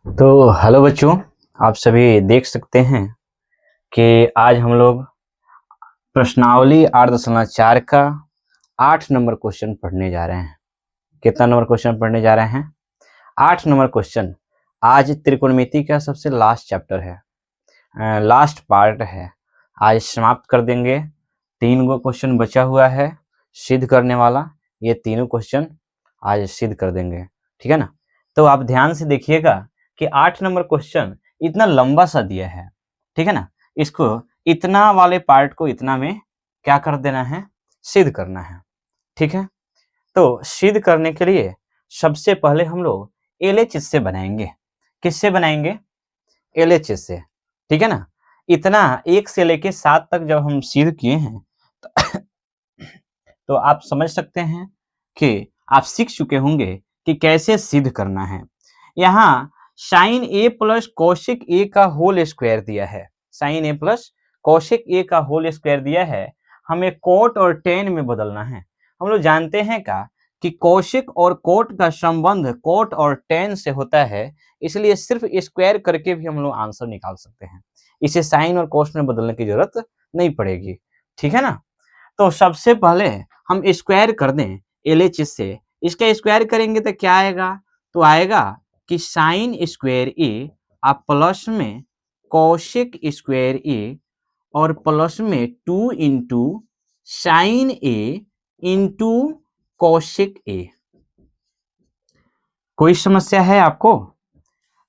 तो हेलो बच्चों, आप सभी देख सकते हैं कि आज हम लोग प्रश्नावली 8.4 का 8 नंबर क्वेश्चन पढ़ने जा रहे हैं। कितना नंबर क्वेश्चन पढ़ने जा रहे हैं? 8 नंबर क्वेश्चन। आज त्रिकोणमिति का सबसे लास्ट चैप्टर है, लास्ट पार्ट है। आज समाप्त कर देंगे। 3 गो क्वेश्चन बचा हुआ है सिद्ध करने वाला, ये तीनों क्वेश्चन आज सिद्ध कर देंगे, ठीक है ना। तो आप ध्यान से देखिएगा कि 8 नंबर क्वेश्चन इतना लंबा सा दिया है, ठीक है ना। इसको इतना वाले पार्ट को इतना में क्या कर देना है, सिद्ध करना है, ठीक है। तो सिद्ध करने के लिए सबसे पहले हम लोग एलएचएस से बनाएंगे। किससे बनाएंगे? एलएचएस से, ठीक है ना। इतना 1 से लेके 7 तक जब हम सिद्ध किए हैं तो, तो आप समझ सकते हैं कि आप सीख चुके होंगे कि कैसे सिद्ध करना है। यहाँ साइन ए प्लस कौशिक ए का होल स्क्वायर दिया है, साइन ए प्लस कौशिक ए का होल स्क्वायर दिया है। हमें कोट और टेन में बदलना है। हम लोग जानते हैं कि कौशिक और कोट का संबंध कोट और टेन से होता है, इसलिए सिर्फ स्क्वायर करके भी हम लोग आंसर निकाल सकते हैं। इसे साइन और कोस में बदलने की जरूरत नहीं पड़ेगी, ठीक है ना। तो सबसे पहले हम स्क्वायर कर दें एलएचएस से। इसका स्क्वायर करेंगे तो क्या आएगा? तो आएगा कि साइन स्क्वायर ए आप प्लस में कौशिक स्क्वायर ए और प्लस में 2 इंटू साइन ए इंटू कौशिक ए। कोई समस्या है आपको?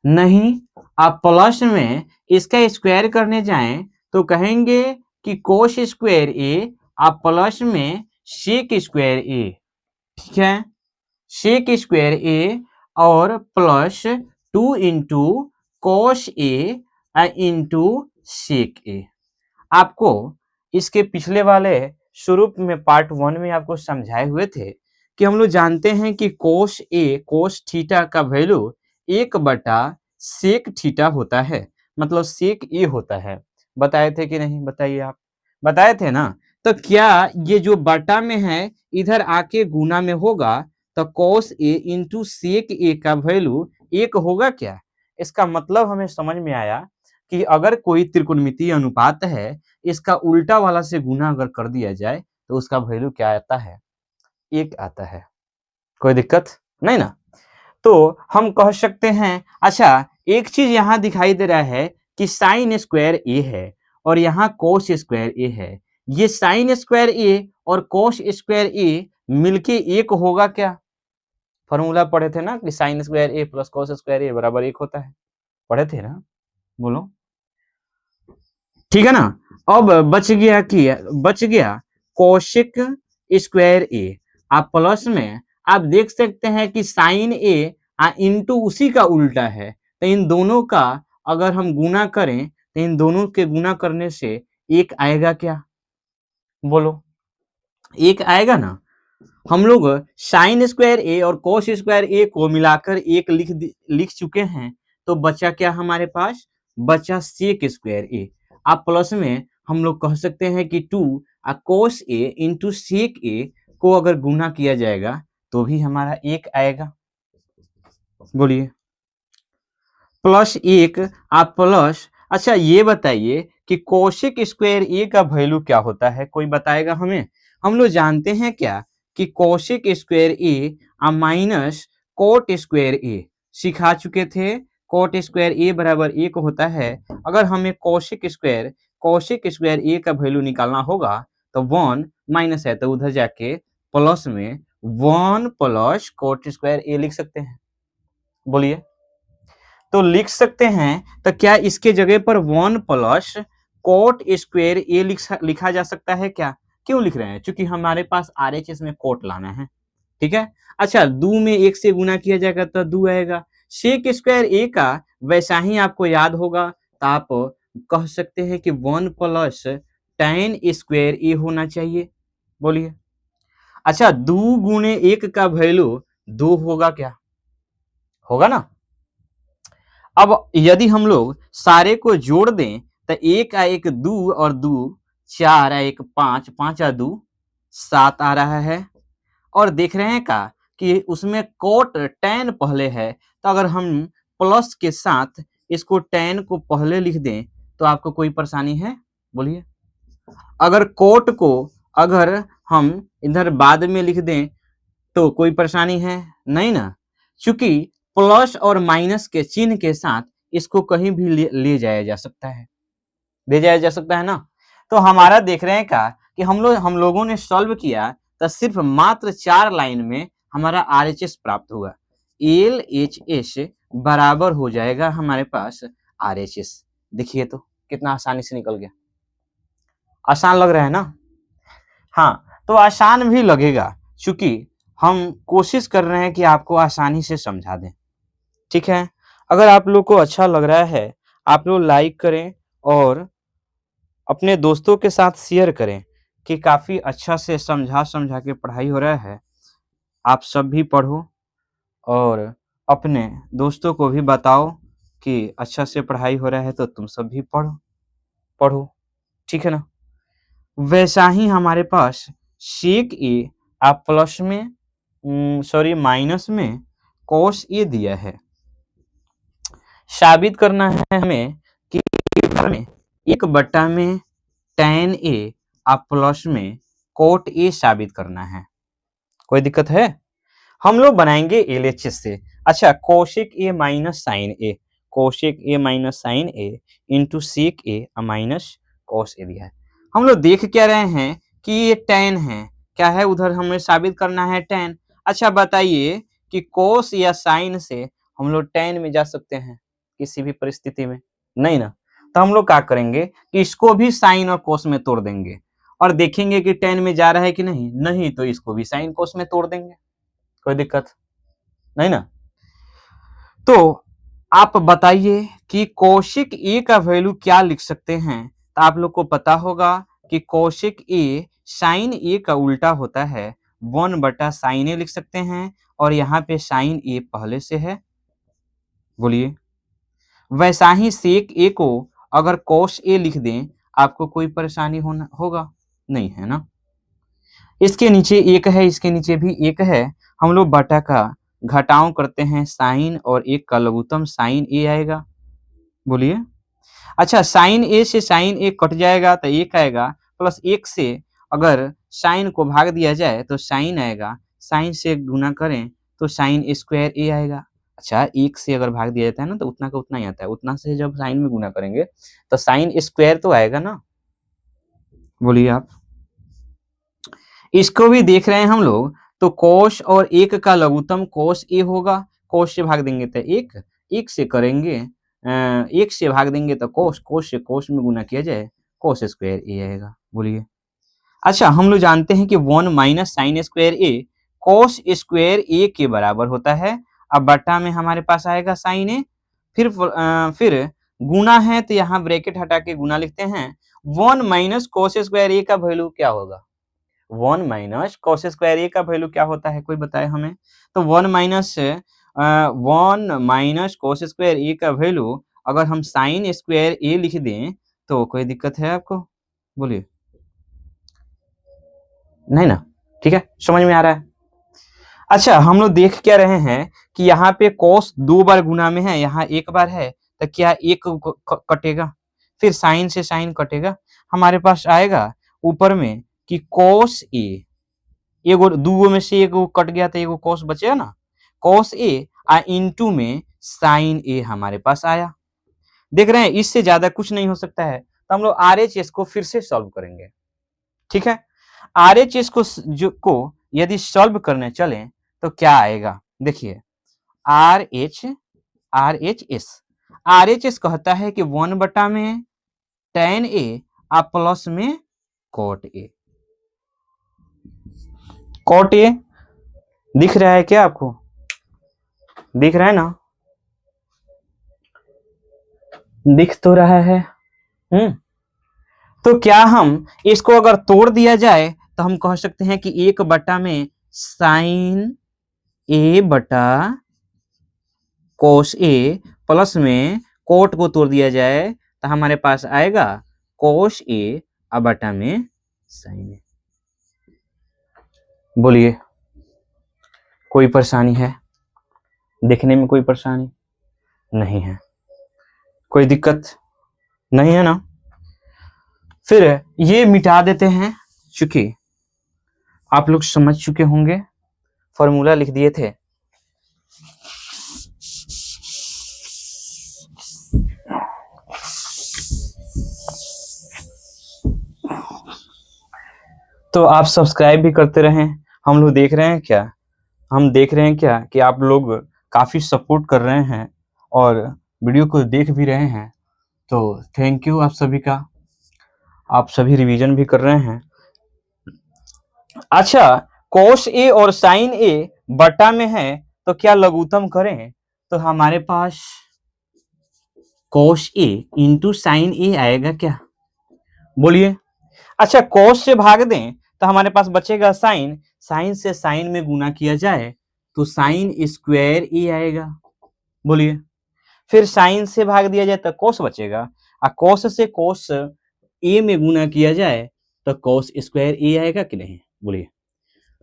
नहीं। आप प्लस में इसका स्क्वायर करने जाएं तो कहेंगे कि कोस स्क्वायर ए आप प्लस में सेक स्क्वायर ए, ठीक है। सेक स्क्वायर ए और plus 2 into cos A into sec ए। आपको इसके पिछले वाले शुरू में पार्ट 1 में आपको समझाए हुए थे कि हम लोग जानते हैं कि कोस ए कोस थीटा का वैल्यू 1/सेक थीटा होता है, मतलब सेक ए होता है। बताए थे कि नहीं? बताइए आप। बताए थे ना। तो क्या ये जो बटा में है इधर आके गुना में होगा तो cos a इंटू सेक ए का वैल्यू 1 होगा क्या? इसका मतलब हमें समझ में आया कि अगर कोई त्रिकोणमितीय अनुपात है, इसका उल्टा वाला से गुना अगर कर दिया जाए तो उसका वैल्यू क्या आता है? 1 आता है। कोई दिक्कत नहीं ना। तो हम कह सकते हैं, अच्छा एक चीज यहाँ दिखाई दे रहा है कि साइन स्क्वायर ए है और यहाँ कोस स्क्वायर ए है। ये साइन स्क्वायर ए और कोस स्क्वायर ए मिलके 1 होगा क्या? फॉर्मूला पढ़े थे ना कि साइन स्क्वायर ए प्लस कोस स्क्वायर ए बराबर 1 होता है। पढ़े थे ना? बोलो, ठीक है ना। अब बच गया कौशिक स्क्वायर ए। आप प्लस में आप देख सकते हैं कि साइन ए इंटू उसी का उल्टा है, तो इन दोनों का अगर हम गुना करें तो इन दोनों के गुना करने से 1 आएगा क्या? बोलो, 1 आएगा ना। हम लोग साइन स्क्वायर ए और कोस स्क्वायर ए को मिलाकर 1 लिख चुके हैं। तो बचा क्या हमारे पास? बचा सेक स्क्वायर ए। आप प्लस में हम लोग कह सकते हैं कि 2 कोस ए इंटू सेक ए को अगर गुना किया जाएगा तो भी हमारा 1 आएगा। बोलिए, प्लस 1 आप प्लस। अच्छा ये बताइए कि कोशिक स्क्वायर ए का वैल्यू क्या होता है? कोई बताएगा हमें? हम लोग जानते हैं क्या कि कोशिक स्क्वायर ए माइनस कोट स्क्वायर ए सिखा चुके थे। कोट स्क्वायर ए बराबर 1 होता है। अगर हमें कोशिक स्क्वायर ए का वैल्यू निकालना होगा तो 1 माइनस है तो उधर जाके प्लस में 1 प्लस कोट स्क्वायर ए लिख सकते हैं। बोलिए, तो लिख सकते हैं। तो क्या इसके जगह पर 1 प्लस कोट स्क्वायर ए लिखा जा सकता है क्या? क्यों लिख रहे हैं? क्योंकि हमारे पास आरएचएस में कोट लाना है, ठीक है। अच्छा 2 में 1 से गुना किया जाएगा तो 2 आएगा। सेक स्क्वायर ए का वैसा ही आपको याद होगा, तो आप कह सकते हैं कि 1 प्लस tan स्क्वायर ए होना चाहिए। बोलिए, अच्छा 2 गुणे 1 का वैल्यू 2 होगा क्या? होगा ना। अब यदि हम लोग सारे को जोड़ दें तो 1 आ 1 2 और 2 4 आ 1 5 5 आ 2 7 आ रहा है। और देख रहे हैं कि उसमें कोट tan पहले है, तो अगर हम प्लस के साथ इसको tan को पहले लिख दें तो आपको कोई परेशानी है? बोलिए। अगर कोट को अगर हम इधर बाद में लिख दें तो कोई परेशानी है? नहीं ना, क्योंकि प्लस और माइनस के चिन्ह के साथ इसको कहीं भी ले जाया जा सकता है, ले जाया जा सकता है ना। तो हमारा देख रहे हैं क्या कि हम लोगों ने सॉल्व किया तो सिर्फ मात्र 4 लाइन में हमारा RHS प्राप्त हुआ। LHS बराबर हो जाएगा हमारे पास RHS। देखिए तो कितना आसानी से निकल गया। आसान लग रहा है ना? हाँ, तो आसान भी लगेगा क्योंकि हम कोशिश कर रहे हैं कि आपको आसानी से समझा दें। ठीक है? अगर आप लोग को अच्छा लग रहा है, आप लोग लाइक करें और अपने दोस्तों के साथ शेयर करें कि काफ़ी अच्छा से समझा के पढ़ाई हो रहा है। आप सब भी पढ़ो और अपने दोस्तों को भी बताओ कि अच्छा से पढ़ाई हो रहा है तो तुम सब भी पढ़ो। ठीक है ना? वैसा ही हमारे पास sec a आप प्लस में माइनस में cos a दिया है। साबित करना है हमें कि 1 में tan a आप प्लस में cot a साबित करना है। कोई दिक्कत है? हम लोग बनाएंगे LHS से। अच्छा, cosec a minus sin a, cosec a minus sin a into sec a minus cos a दिया है। हम लोग देख क्या रहे हैं कि ये tan है, क्या है उधर हमें साबित करना है tan। अच्छा बताइए कि cos या sin से हम लोग tan में जा सकते हैं किसी भी परिस्थिति में? नहीं ना। तो हम लोग क्या करेंगे कि इसको भी sin और cos में तोड़ देंगे और देखेंगे कि tan में जा रहा है कि नहीं, नहीं तो इसको भी sin cos में तोड़ देंगे। कोई दिक्कत नहीं ना। तो आप बताइए कि कौशिक ए का वैल्यू क्या लिख सकते हैं? तो आप लोग को पता होगा कि कौशिक ए साइन ए का उल्टा होता है, 1/sin a लिख सकते हैं और यहाँ पे sin a पहले से है। बोलिए। वैसा ही sec a को अगर cos a लिख दें, आपको कोई परेशानी होगा नहीं, है ना। इसके नीचे एक है, इसके नीचे भी एक है, हम लोग बटा का घटाव करते हैं, साइन और एक का लघुत्तम साइन ए आएगा। बोलिए। अच्छा, साइन ए से साइन ए कट जाएगा तो एक आएगा, प्लस एक से अगर साइन को भाग दिया जाए तो साइन आएगा, साइन से गुना करें तो साइन स्क्वायर ए आएगा। अच्छा, एक से अगर भाग दिया जाता है ना तो उतना का उतना ही आता है, उतना से जब साइन में गुना करेंगे तो साइन स्क्वायर तो आएगा ना। बोलिए आप। इसको भी देख रहे हैं हम लोग, तो कोश और एक का लघुत्तम कोश ए होगा, कोश से भाग देंगे तो एक से करेंगे, एक से भाग देंगे तो कोश से कोश में गुना किया जाए, कोश स्क्वायर ए आएगा। बोलिए। अच्छा, हम लोग जानते हैं कि 1 माइनस साइन स्क्वायर ए कोश स्क्वायर ए के बराबर होता है। अब बटा में हमारे पास आएगा साइन ए, फिर गुना है तो यहाँ ब्रैकेट हटा के गुना लिखते हैं। 1 माइनस कोश स्क्वायर ए का वैल्यू क्या होगा? 1 माइनस कॉस स्क्वायर ए का वैल्यू क्या होता है, कोई बताए हमें? तो 1 माइनस कॉस स्क्वायर ए का वैल्यू अगर हम साइन स्क्वायर ए लिख दें तो कोई दिक्कत है आपको? बोलिए। नहीं ना। ठीक है, समझ में आ रहा है। अच्छा, हम लोग देख क्या रहे हैं कि यहाँ पे कॉस 2 बार गुना में है, यहाँ एक बार है, तो क्या एक कटेगा, फिर साइन से साइन कटेगा, हमारे पास आएगा ऊपर में कि कॉस ए, एगो दूगो में से एगो कट गया तो एगो कॉस बचेगा ना, कॉस ए इंटू में साइन ए हमारे पास आया। देख रहे हैं, इससे ज्यादा कुछ नहीं हो सकता है। तो हम लोग RHS को फिर से सॉल्व करेंगे। ठीक है, RHS को यदि सॉल्व करने चले तो क्या आएगा? देखिए, RHS कहता है कि 1 में tan a आप प्लस में cot a। cot a दिख रहा है क्या आपको? दिख रहा है ना? दिख तो रहा है। तो क्या हम इसको अगर तोड़ दिया जाए तो हम कह सकते हैं कि 1 में साइन ए बटा कोस ए प्लस में कोट को तोड़ दिया जाए तो हमारे पास आएगा कोस ए बटा में साइन ए। बोलिए, कोई परेशानी है? देखने में कोई परेशानी नहीं है, कोई दिक्कत नहीं है ना। फिर ये मिटा देते हैं, चूंकि आप लोग समझ चुके होंगे, फॉर्मूला लिख दिए थे। तो आप सब्सक्राइब भी करते रहें। हम लोग देख रहे हैं क्या, हम देख रहे हैं क्या कि आप लोग काफ़ी सपोर्ट कर रहे हैं और वीडियो को देख भी रहे हैं, तो थैंक यू आप सभी का। आप सभी रिवीजन भी कर रहे हैं। अच्छा, cos A और sin A बटा में है तो क्या लघुत्तम करें, तो हमारे पास cos A into sine A आएगा क्या, बोलिए। अच्छा, cos से भाग दें तो हमारे पास बचेगा साइन, साइन से साइन में गुना किया जाए तो साइन स्क्वायर ए आएगा, बोलिए। फिर साइन से भाग दिया जाए तो cos बचेगा, और cos से cos ए में गुना किया जाए तो cos स्क्वायर ए आएगा कि नहीं, बोलिए।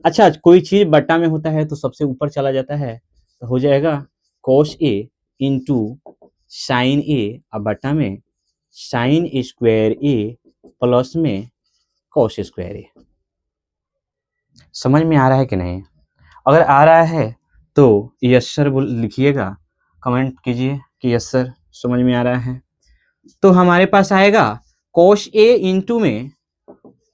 अच्छा, कोई चीज बट्टा में होता है तो सबसे ऊपर चला जाता है, तो हो जाएगा cos A इंटू साइन ए, और बट्टा में साइन स्क्वायर ए प्लस में cos स्क्वायर ए। समझ में आ रहा है कि नहीं? अगर आ रहा है तो यस सर लिखिएगा, कमेंट कीजिए कि यस सर समझ में आ रहा है। तो हमारे पास आएगा cos A इंटू में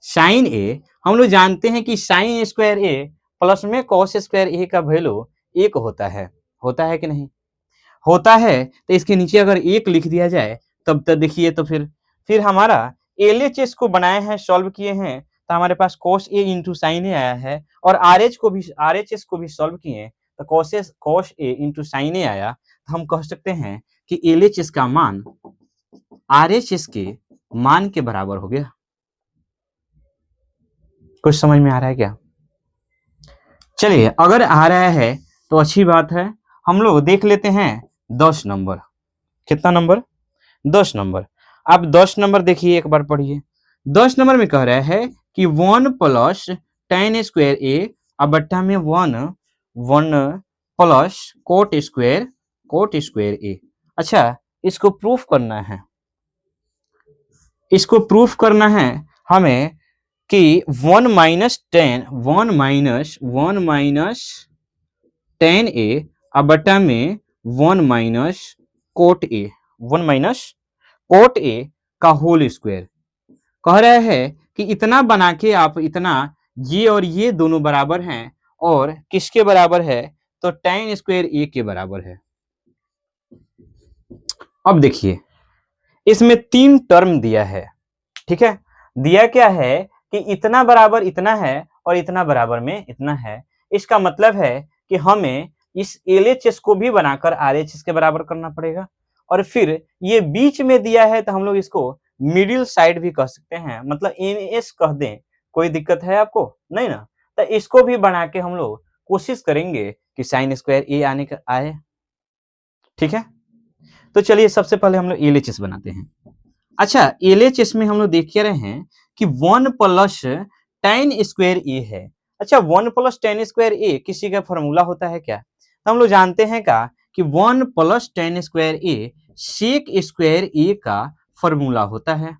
साइन ए। हम लोग जानते हैं कि साइन स्क्वायर ए प्लस में cos स्क्वायर ए का वैल्यू एक होता है कि नहीं? होता है। तो इसके नीचे अगर एक लिख दिया जाए तब तक देखिए, तो फिर हमारा LHS को बनाए हैं, सॉल्व किए हैं, तो हमारे पास cos A इंटू साइन ए आया है, और RHS को भी सॉल्व किए तो cos A इंटू साइन ए आया। तो हम कह सकते हैं कि LHS का मान RHS के मान के बराबर हो गया। कुछ समझ में आ रहा है क्या? चलिए, अगर आ रहा है तो अच्छी बात है। हम लोग देख लेते हैं 10 नंबर। कितना नंबर? 10 नंबर। आप 10 नंबर देखिए, एक बार पढ़िए। 10 नंबर में कह रहा है कि 1 प्लस tan स्क्वायर ए अब बट्टा में 1 प्लस कोट स्क्वायर ए। अच्छा, इसको प्रूफ करना है, हमें कि 1 माइनस tan ए अब बट्टा में 1 माइनस कोट ए का होल स्क्वायर। कह रहा है कि इतना बना के आप इतना, ये और ये दोनों बराबर हैं, और किसके बराबर है, तो tan स्क्वायर ए के बराबर है। अब देखिए, इसमें 3 टर्म दिया है, ठीक है। दिया क्या है कि इतना बराबर इतना है और इतना बराबर में इतना है। इसका मतलब है कि हमें इस LHS को भी बनाकर RHS के बराबर करना पड़ेगा, और फिर ये बीच में दिया है तो हम लोग इसको मिडिल साइड भी कह सकते हैं, मतलब MS कह दें, कोई दिक्कत है आपको? नहीं ना। तो इसको भी बना के हम लोग कोशिश करेंगे कि साइन स्क्वायर ए आए, ठीक है। तो चलिए, सबसे पहले हम लोग LHS बनाते हैं। अच्छा, LHS में हम लोग देख रहे हैं कि 1 प्लस tan स्क्वायर ए है। अच्छा, 1 प्लस tan स्क्वायर ए किसी का फॉर्मूला होता है क्या? तो हम लोग जानते हैं का कि 1 प्लस tan स्क्वायर ए सेक स्क्वायर ए का फॉर्मूला होता है,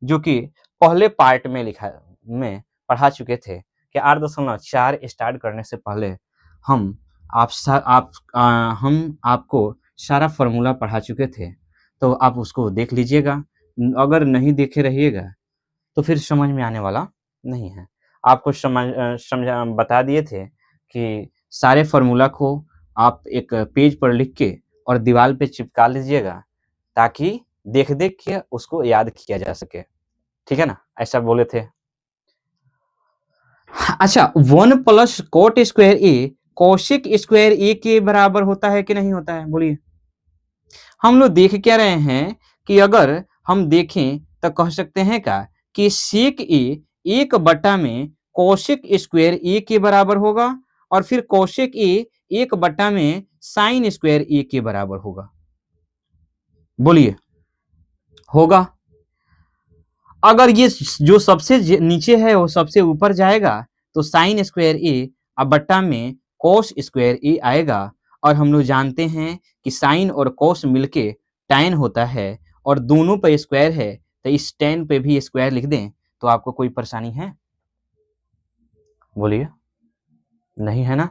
जो कि पहले पार्ट में पढ़ा चुके थे कि 8.4 स्टार्ट करने से पहले हम आपको सारा फॉर्मूला पढ़ा चुके थे, तो आप उसको देख लीजिएगा। अगर नहीं देखे रहिएगा तो फिर समझ में आने वाला नहीं है। आपको समझा बता दिए थे कि सारे फॉर्मूला को आप एक पेज पर लिख के और दीवार पे चिपका लीजिएगा, ताकि देख के उसको याद किया जा सके, ठीक है ना, ऐसा बोले थे। अच्छा, 1 प्लस कोट स्क्वायर ए कोशिक स्क्वायर ए के बराबर होता है कि नहीं होता है, बोलिए। हम लोग देख क्या रहे हैं कि अगर हम देखें तो कह सकते हैं का कि सेक ए 1 बटा में कोशिक स्क्वायर ए के बराबर होगा, और फिर कोशिक ए 1 बटा में साइन स्क्वायर ए के बराबर होगा, बोलिए, होगा। अगर ये जो सबसे नीचे है वो सबसे ऊपर जाएगा तो साइन स्क्वायर ए अब बट्टा में कोस स्क्वायर ए आएगा, और हम लोग जानते हैं कि साइन और कॉस मिलके tan होता है और दोनों पे स्क्वायर है, तो इस tan पे भी स्क्वायर लिख दें तो आपको कोई परेशानी है? बोलिए, नहीं है ना?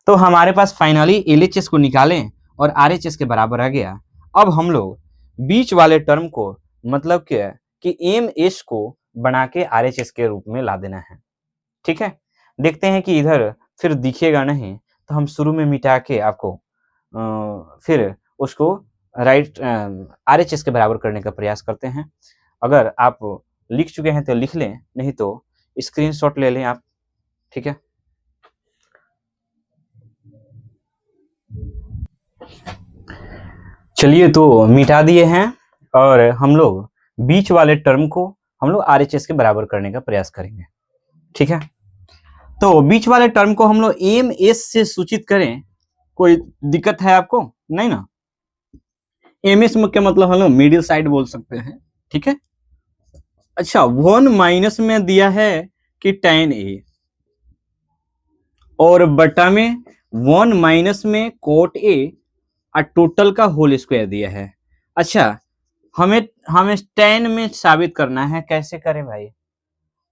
तो हमारे पास फाइनली LHS को निकालें और RHS के बराबर आ गया। अब हम लोग बीच वाले टर्म को मतलब क्या कि MS को बना के RHS के रूप में ला देना है। ठीक है, देखते हैं कि इधर फिर दिखेगा नहीं, तो हम शुरू में मिटा के आपको फिर उसको राइट RHS के बराबर करने का प्रयास करते हैं। अगर आप लिख चुके हैं तो लिख लें, नहीं तो स्क्रीनशॉट ले लें आप। ठीक है, चलिए तो मिटा दिए हैं और हम लोग बीच वाले टर्म को हम लोग RHS के बराबर करने का प्रयास करेंगे। ठीक है, तो बीच वाले टर्म को हम लोग MS से सूचित करें, कोई दिक्कत है आपको? नहीं ना? MS के मतलब हम लोग मिडिल साइड बोल सकते हैं। ठीक है, अच्छा 1 माइनस में दिया है कि tan A और बटा में 1 माइनस में cot A और टोटल का होल स्क्वायर दिया है। अच्छा, हमें हमें tan में साबित करना है, कैसे करें भाई?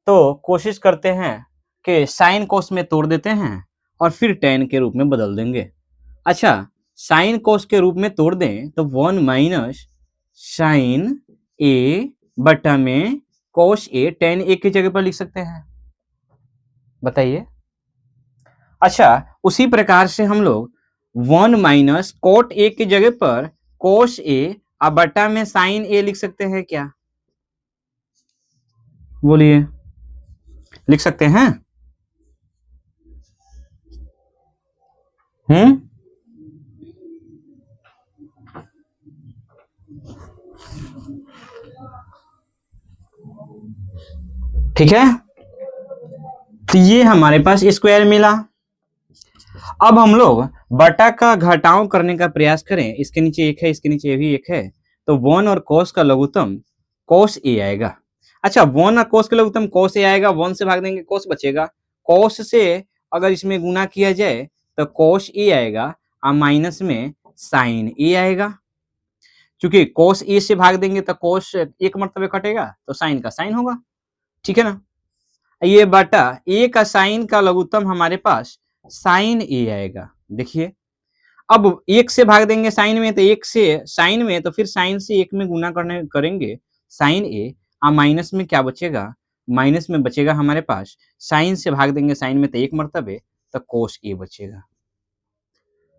तो कोशिश करते हैं कि साइन कोस में तोड़ देते हैं और फिर tan के रूप में बदल देंगे। अच्छा, साइन कोस के रूप में तोड़ दें तो 1 माइनस साइन ए बटा में कोस ए, tan ए की जगह पर लिख सकते हैं, बताइए। अच्छा, उसी प्रकार से हम लोग 1 माइनस कोट ए की जगह पर कोस ए और बटा में साइन ए लिख सकते हैं क्या? बोलिए, लिख सकते हैं? ठीक है, तो ये हमारे पास स्क्वायर मिला। अब हम लोग बटा का घटाव करने का प्रयास करें, इसके नीचे एक है, इसके नीचे भी एक है, तो 1 और cos का लघुत्तम cos a आएगा। अच्छा, 1 और cos का लघुत्तम cos a आएगा, 1 से भाग देंगे cos बचेगा, cos से अगर इसमें गुना किया जाए तो cos a आएगा और माइनस में sin a आएगा। क्योंकि cos a से भाग देंगे तो cos एक मर्तबे कटेगा तो sin का sin होगा। ठीक है ना? ये बटा a का sin का लघुत्तम हमारे पास sin a आएगा। देखिए, अब 1 से भाग देंगे साइन में तो 1 से साइन में, तो फिर साइन से 1 में गुना करेंगे साइन ए और माइनस में क्या बचेगा? माइनस में बचेगा हमारे पास, साइन से भाग देंगे साइन में तो 1 मर्तबे, तो कोस ए बचेगा।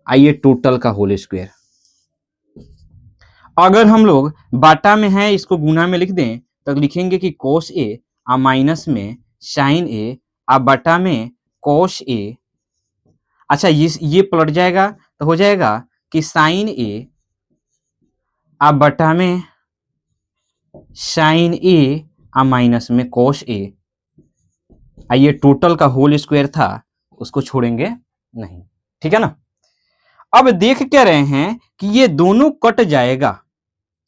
आइए टोटल का होल स्क्वायर, अगर हम लोग बाटा में है इसको गुना में लिख दें तो लिखेंगे कि कोस ए और माइनस में साइन ए और बटा में कोस ए। अच्छा, ये पलट जाएगा तो हो जाएगा कि साइन ए और बटा में साइन ए और माइनस में कोस ए। ये टोटल का होल स्क्वायर था, उसको छोड़ेंगे नहीं। ठीक है ना? अब देख क्या रहे हैं कि ये दोनों कट जाएगा,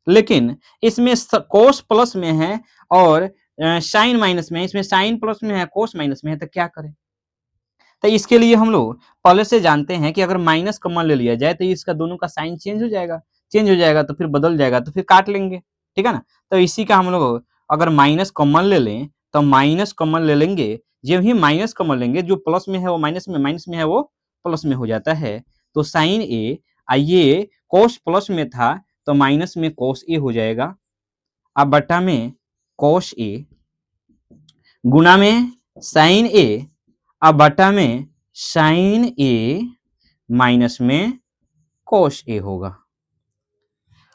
लेकिन इसमें कोस प्लस में है और साइन माइनस में है, इसमें साइन प्लस में है, कोस माइनस में है, तो क्या करें? तो इसके लिए हम लोग पहले से जानते हैं कि अगर माइनस कॉमन ले लिया जाए तो इसका दोनों का साइन चेंज हो जाएगा, चेंज हो जाएगा तो फिर बदल जाएगा, तो फिर काट लेंगे। ठीक है ना? तो इसी का हम लोग अगर माइनस कॉमन ले लें तो माइनस कॉमन ले लेंगे, जब ही माइनस कॉमन लेंगे जो प्लस में है वो माइनस में, माइनस में है वो प्लस में हो जाता है। तो साइन ए, ये कोस प्लस में था तो माइनस में कोस ए हो जाएगा, अब बटा में कोस ए गुना में साइन ए अब बटा में साइन ए माइनस में कोस ए होगा।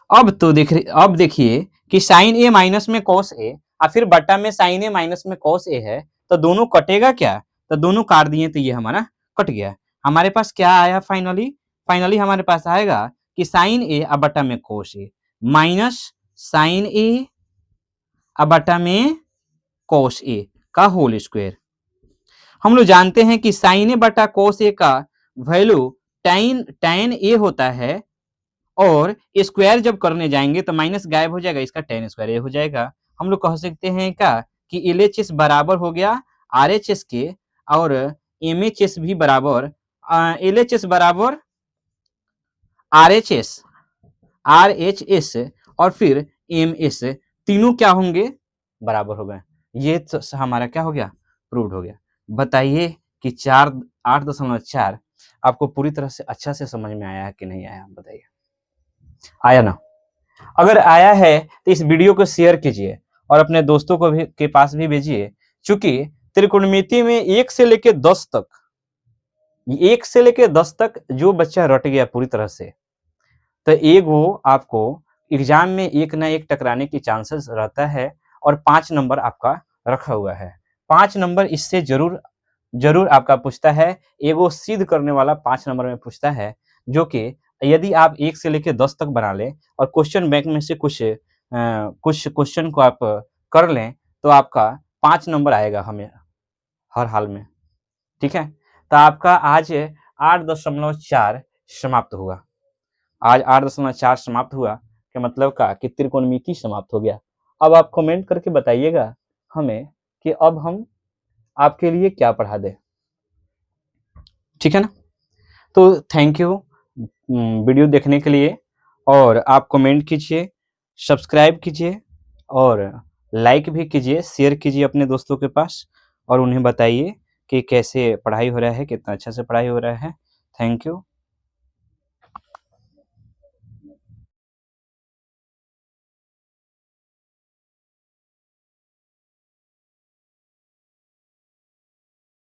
अब तो अब देखिए कि साइन ए माइनस में कोस ए और फिर बटा में साइन ए माइनस में कोस ए है, तो दोनों कटेगा क्या? तो दोनों काट दिए तो ये हमारा कट गया। हमारे पास क्या आया फाइनली? फाइनली हमारे पास आएगा कि साइन ए और बटा में कोस ए माइनस साइन ए और बटा में कोस ए का होल स्क्वायर। हम लोग जानते हैं कि साइन ए बटा कोस ए का वैल्यू tan ए होता है, और स्क्वायर जब करने जाएंगे तो माइनस गायब हो जाएगा, इसका tan स्क्वायर ए हो जाएगा। हम लोग कह सकते हैं क्या कि LHS बराबर हो गया RHS के, और MHS भी बराबर LHS बराबर RHS, RHS और फिर MS तीनों क्या होंगे, बराबर हो गए। ये तो हमारा क्या हो गया, प्रूव्ड हो गया। बताइए कि 8.4 आपको पूरी तरह से अच्छा से समझ में आया है कि नहीं आया, बताइए। आया ना? अगर आया है तो इस वीडियो को शेयर कीजिए और अपने दोस्तों को भी के पास भी भेजिए, क्योंकि त्रिकोणमिति में 1 से लेके 10 तक, 1 से लेके 10 तक जो बच्चा रट गया पूरी तरह से, तो एक वो आपको एग्जाम में एक ना एक टकराने की चांसेस रहता है, और 5 नंबर आपका रखा हुआ है। 5 नंबर इससे जरूर जरूर आपका पूछता है, एगो सिद्ध करने वाला 5 नंबर में पूछता है, जो कि यदि आप 1 से लेके 10 तक बना लें और क्वेश्चन बैंक में से कुछ क्वेश्चन को आप कर लें, तो आपका 5 नंबर आएगा हमें हर हाल में। ठीक है? तो आपका आज 8.4 समाप्त हुआ। आज 8.4 समाप्त हुआ कि मतलब का कि त्रिकोणमिति समाप्त हो गया। अब आप कमेंट करके बताइएगा हमें कि अब हम आपके लिए क्या पढ़ा दें। ठीक है ना? तो थैंक यू वीडियो देखने के लिए, और आप कमेंट कीजिए, सब्सक्राइब कीजिए और लाइक भी कीजिए, शेयर कीजिए अपने दोस्तों के पास, और उन्हें बताइए कि कैसे पढ़ाई हो रहा है, कितना अच्छा से पढ़ाई हो रहा है। Thank you.